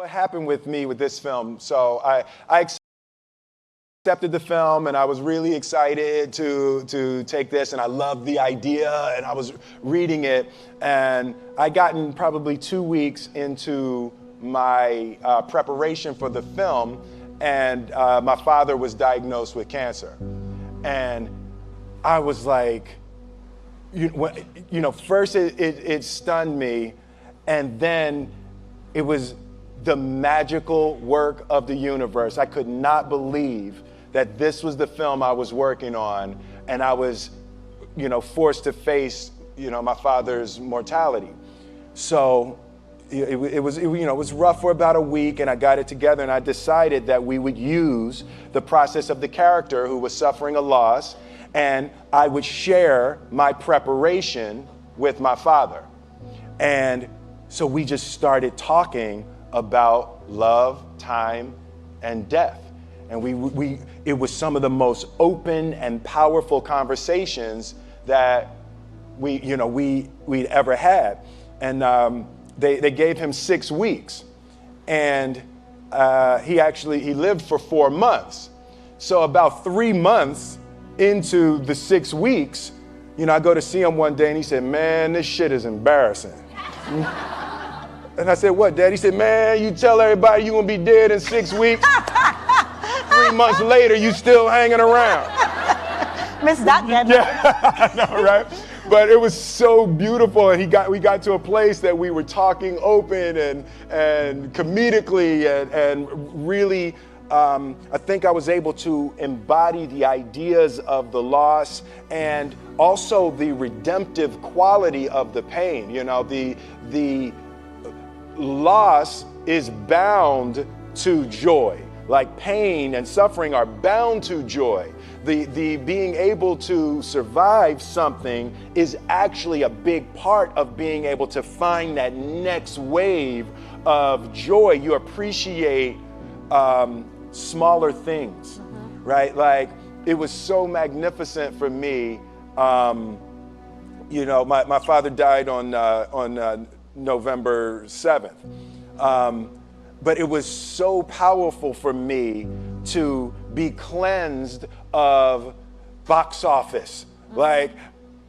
What happened with me with this film? So I accepted the film, and I was really excited to take this, and I loved the idea, and I was reading it, and I gotten probably 2 weeks into my preparation for the film, and my father was diagnosed with cancer. And I was like, first it stunned me, and then it was the magical work of the universe. I could not believe that this was the film I was working on, and I was, forced to face, my father's mortality. So it was rough for about a week, and I got it together, and I decided that we would use the process of the character who was suffering a loss, and I would share my preparation with my father. And so we just started talking about love, time, and death. And it was some of the most open and powerful conversations that we'd ever had. And they gave him 6 weeks, and he lived for 4 months. So about 3 months into the 6 weeks, I go to see him one day, and he said, "Man, this shit is embarrassing." And I said, "What, Dad?" He said, "Man, you tell everybody you're gonna be dead in 6 weeks. 3 months later, you still hanging around." Missed that, Dad. Yeah, I know, right? But it was so beautiful, and we got to a place that we were talking open and comedically, and really, I think I was able to embody the ideas of the loss and also the redemptive quality of the pain. The loss is bound to joy. Like pain and suffering are bound to joy. The being able to survive something is actually a big part of being able to find that next wave of joy. You appreciate smaller things, right? Like, it was so magnificent for me. My father died on November 7th. But it was so powerful for me to be cleansed of box office. Like,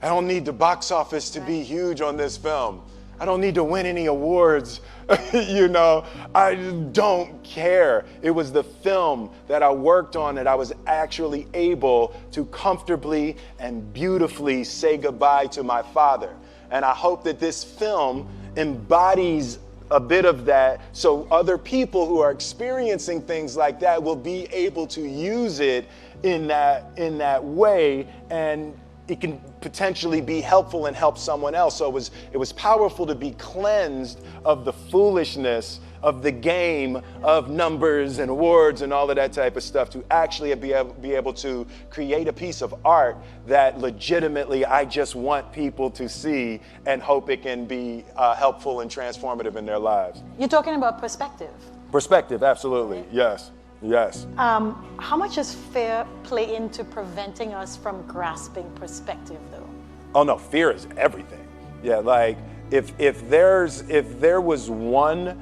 I don't need the box office to be huge on this film. I don't need to win any awards. I don't care. It was the film that I worked on that I was actually able to comfortably and beautifully say goodbye to my father. And I hope that this film embodies a bit of that, so other people who are experiencing things like that will be able to use it in that way, and it can potentially be helpful and help someone else. So it was powerful to be cleansed of the foolishness of the game of numbers and awards and all of that type of stuff, to actually be able to create a piece of art that legitimately I just want people to see and hope it can be helpful and transformative in their lives. You're talking about perspective. Perspective, absolutely, yes. Yes. How much does fear play into preventing us from grasping perspective, though? Oh no, fear is everything. Yeah, like if there was one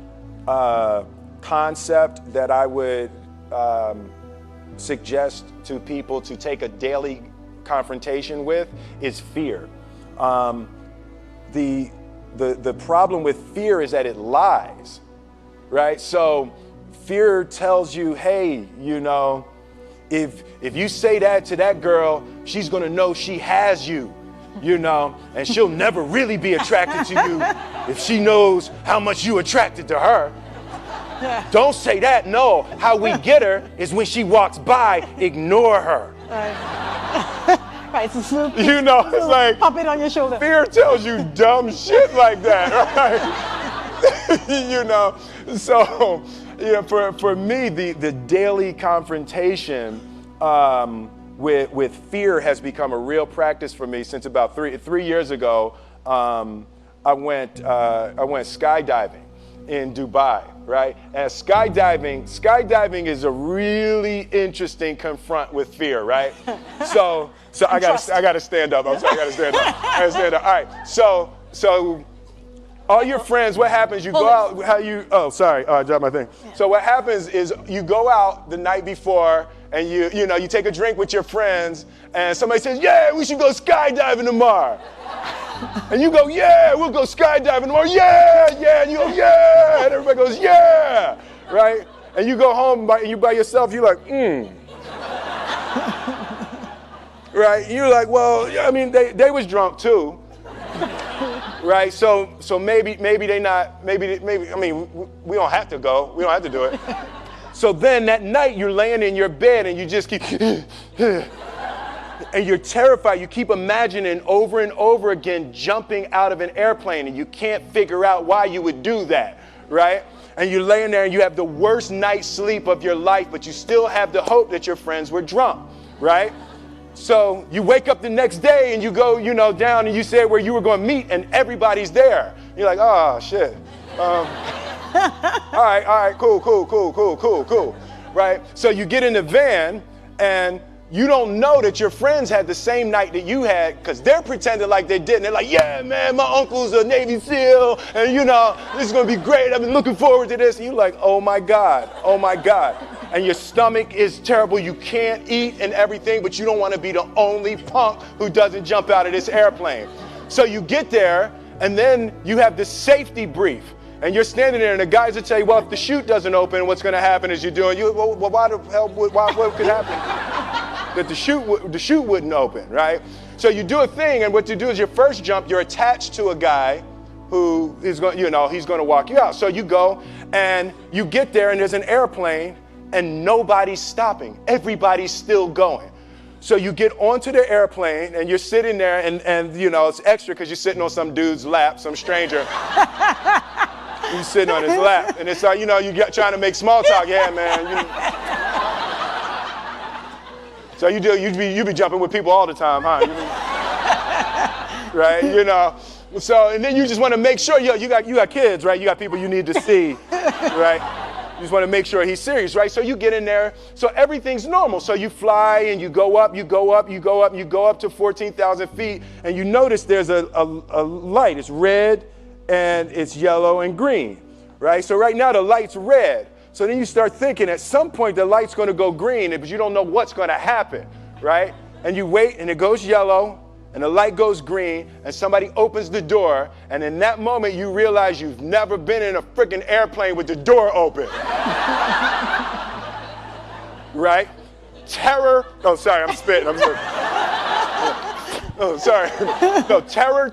concept that I would suggest to people to take a daily confrontation with, is fear. The problem with fear is that it lies, right? So fear tells you, hey, if you say that to that girl, she's gonna know she has you, and she'll never really be attracted to you if she knows how much you attracted to her. Yeah. Don't say that. No, how we get her is when she walks by, ignore her. Right, it's a it's like pop it on your shoulder. Fear tells you dumb shit like that, right? So for me, the daily confrontation with fear has become a real practice for me since about three years ago. I went skydiving in Dubai, right? And skydiving is a really interesting confront with fear, right? So I gotta stand up. I'm sorry, I gotta stand up. All right. So All your friends, what happens, you go out, sorry, I dropped my thing. Yeah. So what happens is you go out the night before and you take a drink with your friends and somebody says, yeah, we should go skydiving tomorrow. And you go, yeah, we'll go skydiving tomorrow, yeah, and you go, yeah, and everybody goes, yeah, right? And you go home and you by yourself, you're like, right? You're like, well, I mean, they was drunk too. Right, so maybe they not, maybe, I mean, we don't have to go, we don't have to do it. So then that night you're laying in your bed and you just keep, and you're terrified, you keep imagining over and over again jumping out of an airplane and you can't figure out why you would do that, right? And you're laying there and you have the worst night's sleep of your life, but you still have the hope that your friends were drunk, right? So you wake up the next day and you go, down and you say where you were going to meet and everybody's there. You're like, oh, shit. All right, cool. Right? So you get in the van and you don't know that your friends had the same night that you had because they're pretending like they didn't. They're like, yeah, man, my uncle's a Navy SEAL and, this is going to be great. I've been looking forward to this. And you're like, oh, my God. And your stomach is terrible. You can't eat and everything, but you don't want to be the only punk who doesn't jump out of this airplane. So you get there, and then you have this safety brief. And you're standing there, and the guys will tell you, well, if the chute doesn't open, what's going to happen is what could happen? That the chute wouldn't open, right? So you do a thing, and what you do is your first jump, you're attached to a guy who is going, he's going to walk you out. So you go, and you get there, and there's an airplane, and nobody's stopping. Everybody's still going. So you get onto the airplane and you're sitting there and it's extra because you're sitting on some dude's lap, some stranger. You're sitting on his lap. And it's like, you trying to make small talk. Yeah, man. So you be jumping with people all the time, huh? Right? So, and then you just want to make sure, you got kids, right? You got people you need to see, right? You just want to make sure he's serious, right? So you get in there, so everything's normal. So you fly and you go up to 14,000 feet, and you notice there's a light. It's red and it's yellow and green, right? So right now the light's red. So then you start thinking at some point the light's going to go green, but you don't know what's going to happen, right? And you wait and it goes yellow and the light goes green and somebody opens the door, and in that moment you realize you've never been in a freaking airplane with the door open. Right? Terror. Oh, sorry, I'm spitting. Oh, sorry. No, terror,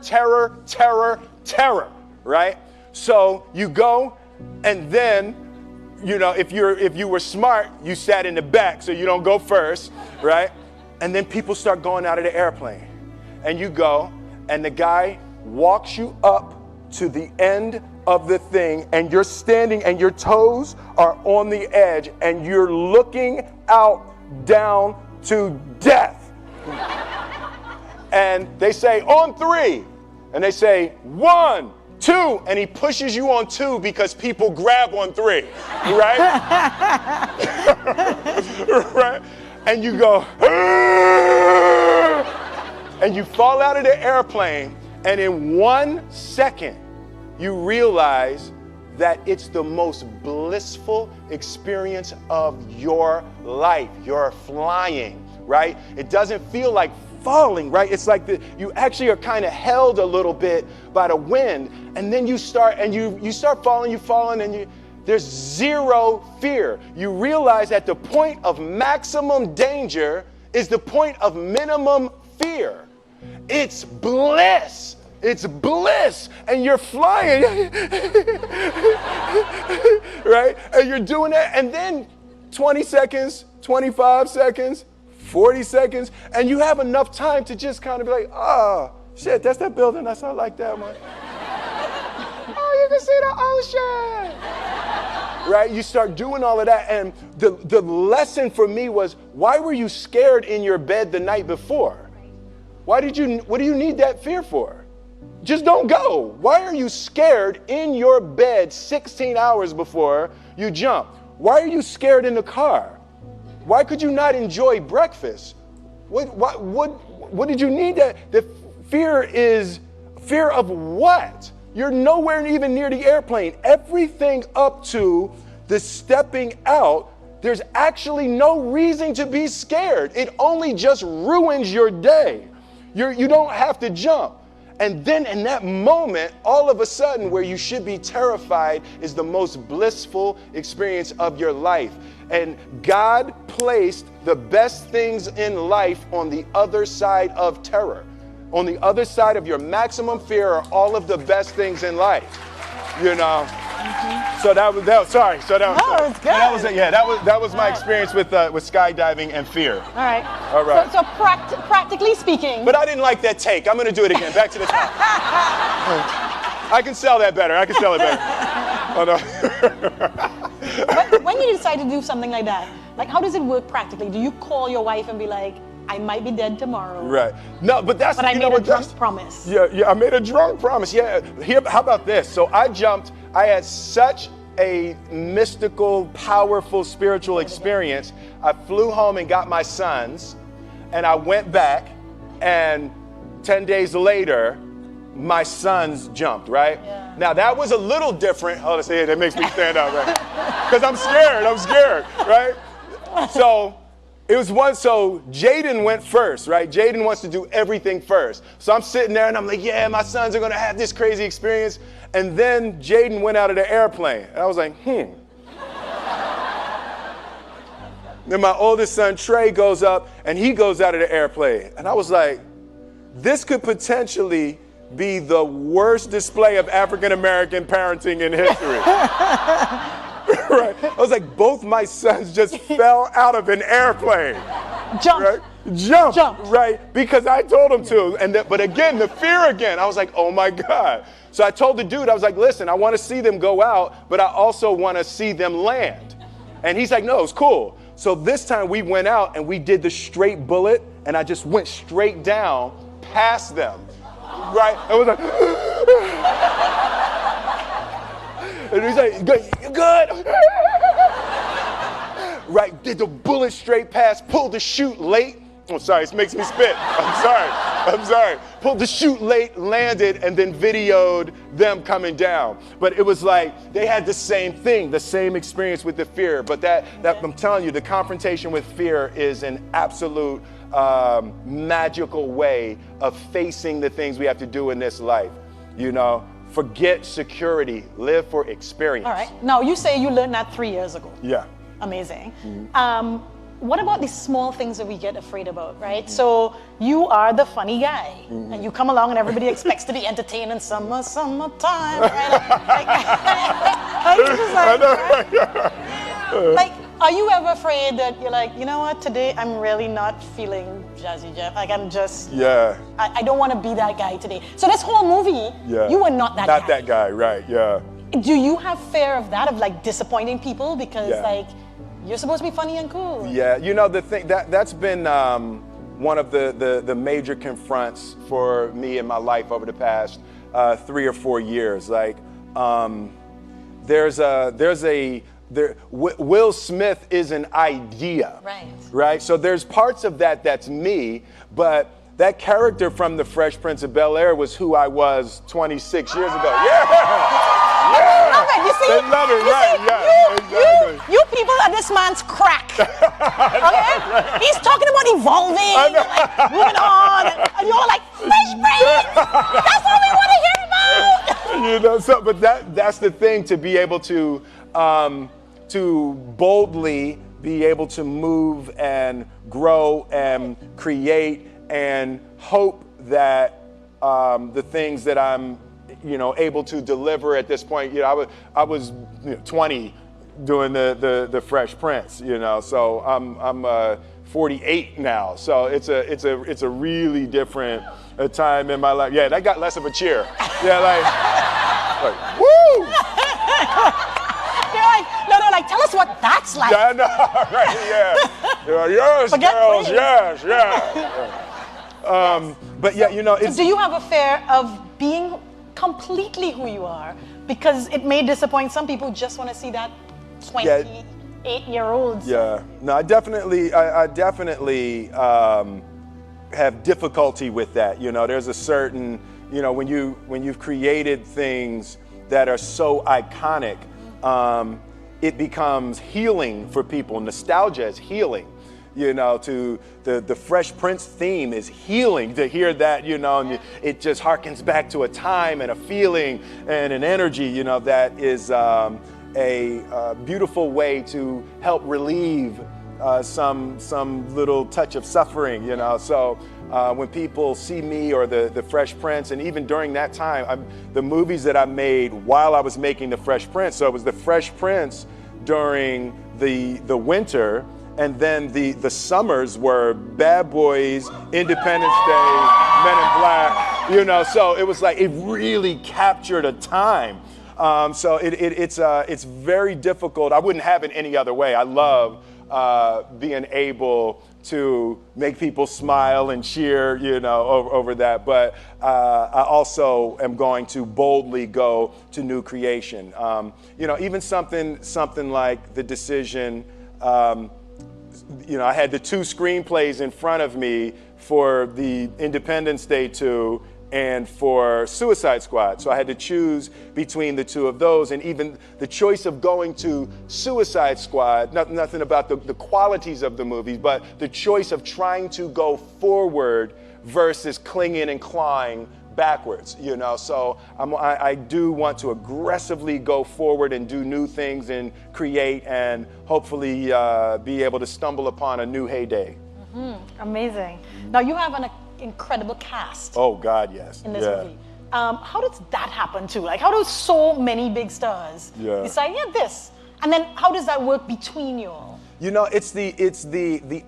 right? So you go, and then, if you were smart, you sat in the back so you don't go first, right? And then people start going out of the airplane. And you go, and the guy walks you up to the end of the thing, and you're standing and your toes are on the edge, and you're looking out down to death. And they say, on 3. And they say, 1, 2. And he pushes you on 2 because people grab on 3, right? Right? And you go, and you fall out of the airplane, and in 1 second, you realize that it's the most blissful experience of your life. You're flying, right? It doesn't feel like falling, right? It's like you actually are kind of held a little bit by the wind, and then you start falling, and there's zero fear. You realize that the point of maximum danger is the point of minimum fear. It's bliss. It's bliss. And you're flying. Right? And you're doing that. And then 20 seconds, 25 seconds, 40 seconds. And you have enough time to just kind of be like, oh, shit, that's that building. I like that one. Oh, you can see the ocean. Right? You start doing all of that. And the lesson for me was, why were you scared in your bed the night before? What do you need that fear for? Just don't go. Why are you scared in your bed 16 hours before you jump? Why are you scared in the car? Why could you not enjoy breakfast? What did you need that? The fear is fear of what? you're nowhere even near the airplane. Everything up to the stepping out, there's actually no reason to be scared. It only just ruins your day. You don't have to jump. And then in that moment, all of a sudden, where you should be terrified is the most blissful experience of your life. And God placed the best things in life on the other side of terror. On the other side of your maximum fear are all of the best things in life. You know? Mm-hmm. So that was sorry. So that was, no, it's good. That was my experience with skydiving and fear. All right. All right. So practically speaking. But I didn't like that take. I'm going to do it again. Back to the top. I can sell that better. Oh, no. But when you decide to do something like that, like how does it work practically? Do you call your wife and be like, I might be dead tomorrow? Right. No, but that's. But I made a drunk promise. Yeah, I made a drunk promise. Yeah. Here, how about this? So I jumped. I had such a mystical, powerful, spiritual experience. I flew home and got my sons, and I went back, and 10 days later, my sons jumped, right? Yeah. Now, that was a little different. Oh, that makes me stand up, right? Because I'm scared, right? So Jaden went first, right? Jaden wants to do everything first. So I'm sitting there and I'm like, yeah, my sons are going to have this crazy experience. And then Jaden went out of the airplane. And I was like, Then my oldest son, Trey, goes up and he goes out of the airplane. And I was like, this could potentially be the worst display of African-American parenting in history. Right? I was like, both my sons just fell out of an airplane. Jumped. Right? Jumped. Right? Because I told them to. But again, the fear again. I was like, oh my God. So I told the dude, I was like, listen, I want to see them go out, but I also want to see them land. And he's like, no, it's cool. So this time we went out and we did the straight bullet, and I just went straight down past them. Right? I was like, and he's like, good. Right, did the bullet straight past, pulled the chute late. Oh, sorry, it makes me spit. I'm sorry. Pulled the chute late, landed, and then videoed them coming down. But it was like, they had the same thing, the same experience with the fear. But that I'm telling you, the confrontation with fear is an absolute magical way of facing the things we have to do in this life. You know, forget security, live for experience. All right. Now, you say you learned that 3 years ago. Yeah. Amazing. Mm-hmm. What about these small things that we get afraid about, right? Mm-hmm. So you are the funny guy, mm-hmm. and you come along and everybody expects to be entertained in summertime, right? Like, are you ever afraid that you're like, you know what, today I'm really not feeling Jazzy Jeff. Like I'm just, I don't want to be that guy today. So this whole movie, you were not that guy. Not that guy, right, yeah. Do you have fear of that, of like disappointing people? Because like, you're supposed to be funny and cool. Yeah, you know, the thing that's been one of the major confronts for me in my life over the past 3 or 4 years. Like, Will Smith is an idea, right? So there's parts of that's me, but that character from The Fresh Prince of Bel-Air was who I was 26 years ago. I love it. You see? They love it, right? Exactly. You people are this man's crack. Okay? He's talking about evolving, like moving on, and you're like, Fresh Prince! That's what we want to hear about! You know, so but that's the thing, to be able to boldly be able to move and grow and create and hope that the things that I'm able to deliver at this point. I was 20 doing the Fresh Prince, so I'm 48 now. So it's a really different time in my life. Yeah, that got less of a cheer. Yeah, like woo! They're like, tell us what that's like. Yeah, I know, right? Yeah. Yes, girls, yes. But yeah, do you have a fear of being completely who you are? Because it may disappoint some people who just want to see that 28-year-old. Yeah. No, I definitely have difficulty with that. There's a certain you know, when you've created things that are so iconic, it becomes healing for people. Nostalgia is healing. You know, to the Fresh Prince theme is healing to hear that, you know, and it just harkens back to a time and a feeling and an energy, you know, that is a beautiful way to help relieve some little touch of suffering, you know. So when people see me or the Fresh Prince, and even during that time, the movies that I made while I was making the Fresh Prince, so it was the Fresh Prince during the winter, and then the summers were Bad Boys, Independence Day, Men in Black, you know. So it was like it really captured a time. So it's very difficult. I wouldn't have it any other way. I love being able to make people smile and cheer, you know, over that. But I also am going to boldly go to new creation. You know, even something like the decision. You know, I had the 2 screenplays in front of me for the Independence Day 2 and for Suicide Squad. So I had to choose between the 2 of those. And even the choice of going to Suicide Squad, nothing about the qualities of the movies, but the choice of trying to go forward versus clinging and clawing backwards, you know. So I do want to aggressively go forward and do new things and create and hopefully be able to stumble upon a new heyday. Amazing. Now you have an incredible cast. Oh God, yes. In this movie. How does that happen too? Like, how do so many big stars decide, this? And then how does that work between you all? You know, it's the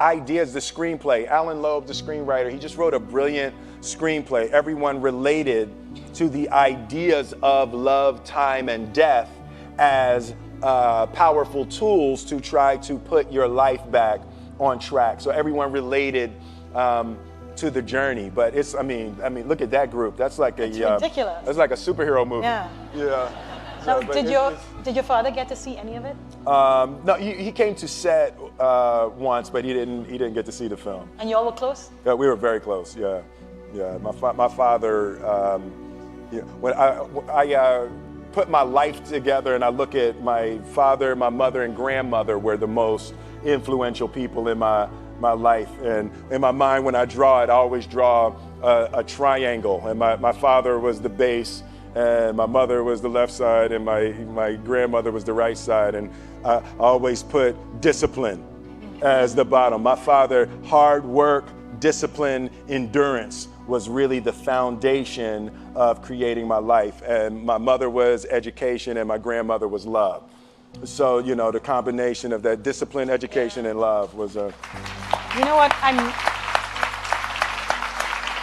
ideas, the screenplay. Alan Loeb, the screenwriter, he just wrote a brilliant screenplay. Everyone related to the ideas of love, time, and death as powerful tools to try to put your life back on track. So everyone related to the journey. But it's, I mean, look at that group. That's like ridiculous. That's like a superhero movie. Yeah. So did your father get to see any of it? No, he came to set once, but he didn't get to see the film. And you all were close? Yeah, we were very close. Yeah. My father. When I put my life together and I look at my father, my mother, and grandmother were the most influential people in my life. And in my mind, when I draw it, I always draw a triangle. And my father was the base, and my mother was the left side, and my grandmother was the right side. And I always put discipline as the bottom. My father, hard work, discipline, endurance was really the foundation of creating my life. And my mother was education, and my grandmother was love. So, you know, the combination of that discipline, education, and love was a... You know what,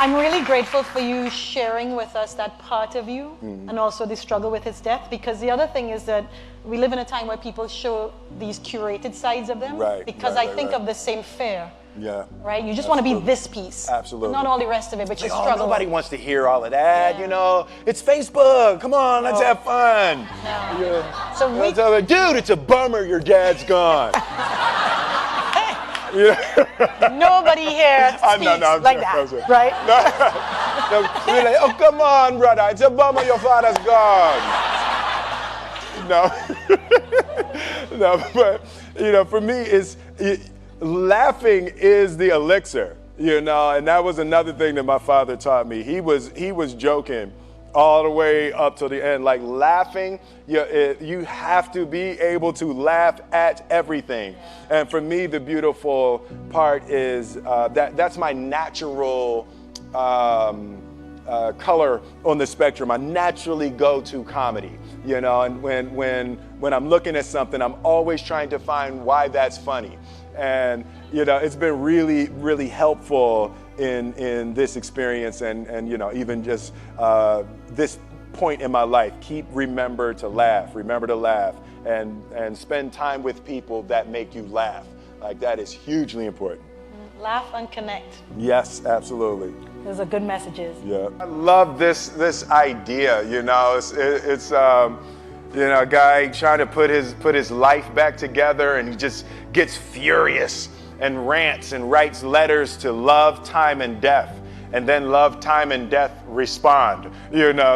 I'm really grateful for you sharing with us that part of you and also the struggle with his death, because the other thing is that we live in a time where people show these curated sides of them. Because I think of the same fear. Yeah. Right? You just want to be this piece. Absolutely. Not all the rest of it, but you struggle. Nobody wants to hear all of that, you know. It's Facebook. Come on, let's have fun. No. Yeah. So dude, it's a bummer your dad's gone. Nobody here speaks like that, right? You're like, oh, come on, brother. It's a bummer your father's gone. No, but, you know, for me, laughing is the elixir, you know, and that was another thing that my father taught me. He was joking all the way up to the end. Like, laughing, you have to be able to laugh at everything. And for me, the beautiful part is that's my natural color on the spectrum. I naturally go to comedy, you know, and when I'm looking at something, I'm always trying to find why that's funny. And, you know, it's been really, really helpful in this experience and you know, even just this point in my life. Remember to laugh, and spend time with people that make you laugh. Like, that is hugely important. Laugh and connect. Yes, absolutely. Those are good messages. Yeah. I love this idea, you know, it's you know, a guy trying to put his life back together, and he just gets furious and rants and writes letters to love, time, and death. and then love, time, and death respond.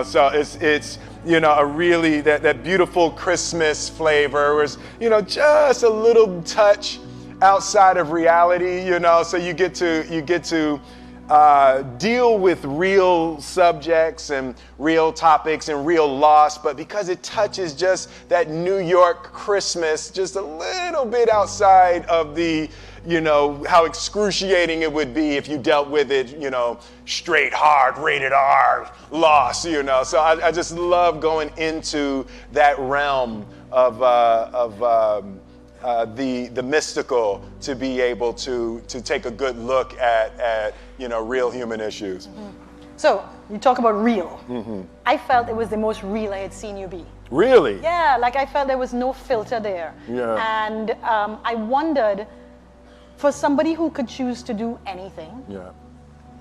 So it's a really that beautiful Christmas flavor was just a little touch outside of reality. So you get to deal with real subjects and real topics and real loss, but because it touches just that New York Christmas just a little bit outside of the how excruciating it would be if you dealt with it, straight, hard, rated R, loss, So I just love going into that realm of the mystical to be able to take a good look at real human issues. Mm-hmm. So you talk about real. Mm-hmm. I felt it was the most real I had seen you be. Really? Yeah, like I felt there was no filter there. Yeah. And I wondered, for somebody who could choose to do anything,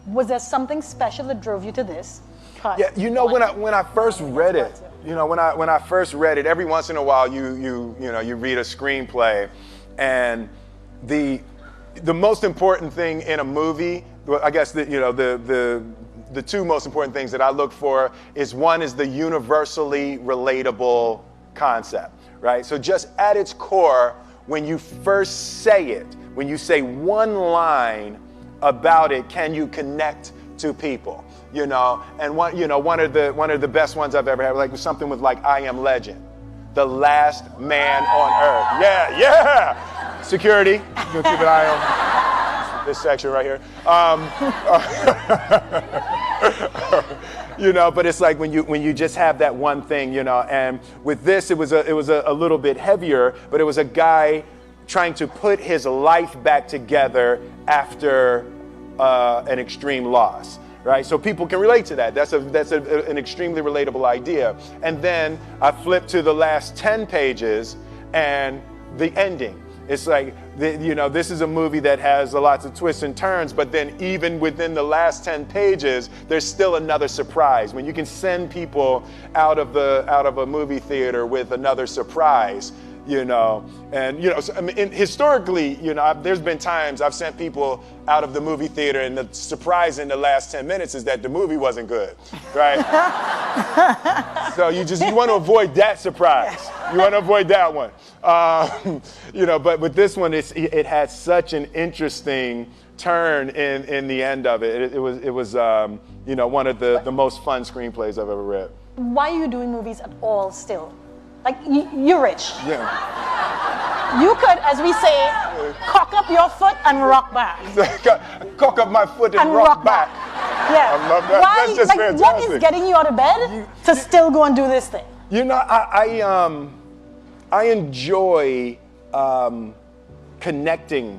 was there something special that drove you to this? Yeah, when I first read it, when I first read it, every once in a while you read a screenplay, and the most important thing in a movie, I guess the two most important things that I look for is, one is the universally relatable concept, right? So just at its core, when you first say it, when you say one line about it, can you connect to people? And one of the best ones I've ever had, like something with like I Am Legend, the last man on earth. Yeah. Security, you can keep an eye on this section right here. But it's like when you just have that one thing, and with this it was a little bit heavier, but it was a guy trying to put his life back together after an extreme loss, right? So people can relate to that. That's an extremely relatable idea. And then I flipped to the last 10 pages and the ending. It's like, this is a movie that has lots of twists and turns, but then even within the last 10 pages, there's still another surprise. When you can send people out of a movie theater with another surprise, historically, there's been times I've sent people out of the movie theater, and the surprise in the last 10 minutes is that the movie wasn't good, right? So you want to avoid that surprise. You want to avoid that one. But with this one, it had such an interesting turn in the end of it. It was one of the most fun screenplays I've ever read. Why are you doing movies at all still? Like, you're rich. Yeah. You could, as we say, cock up your foot and rock back. Cock up my foot and rock back. Yeah. I love that. That's just fantastic. What is getting you out of bed to still go and do this thing? I enjoy connecting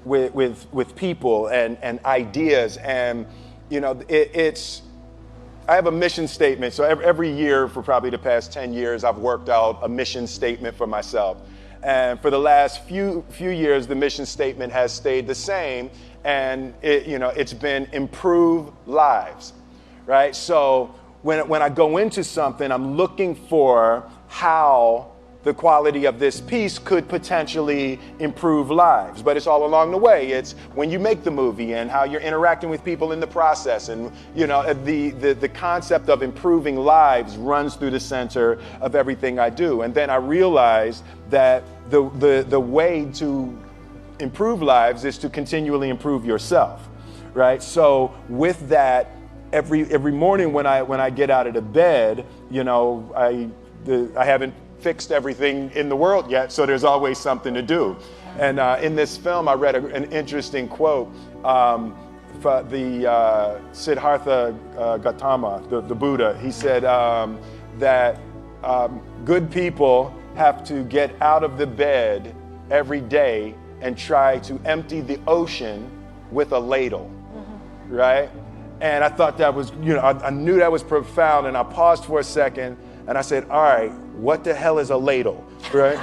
with people and ideas, and I have a mission statement. So every year for probably the past 10 years, I've worked out a mission statement for myself. And for the last few years, the mission statement has stayed the same, and it's been improve lives, right? So when I go into something, I'm looking for how the quality of this piece could potentially improve lives. But it's all along the way. It's when you make the movie and how you're interacting with people in the process. And the concept of improving lives runs through the center of everything I do. And then I realized that the way to improve lives is to continually improve yourself, right? So with that, every morning when I get out of the bed, I haven't fixed everything in the world yet, so there's always something to do. And in this film, I read an interesting quote from the Siddhartha Gautama, the Buddha. He said that good people have to get out of the bed every day and try to empty the ocean with a ladle, right? And I thought that was, I knew that was profound, and I paused for a second, and I said, all right, what the hell is a ladle, right?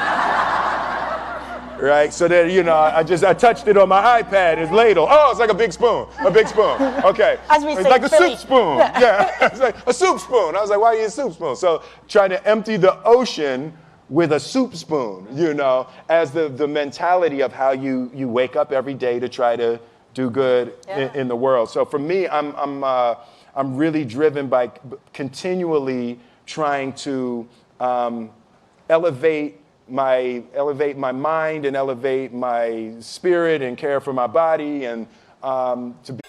Right, so then, I touched it on my iPad, it's ladle. Oh, it's like a big spoon, okay. As we it's say, like a soup spoon, yeah, it's like a soup spoon. I was like, why do you use a soup spoon? So trying to empty the ocean with a soup spoon, as the mentality of how you wake up every day to try to do good in the world. So for me, I'm really driven by continually trying to elevate my mind and elevate my spirit and care for my body and to be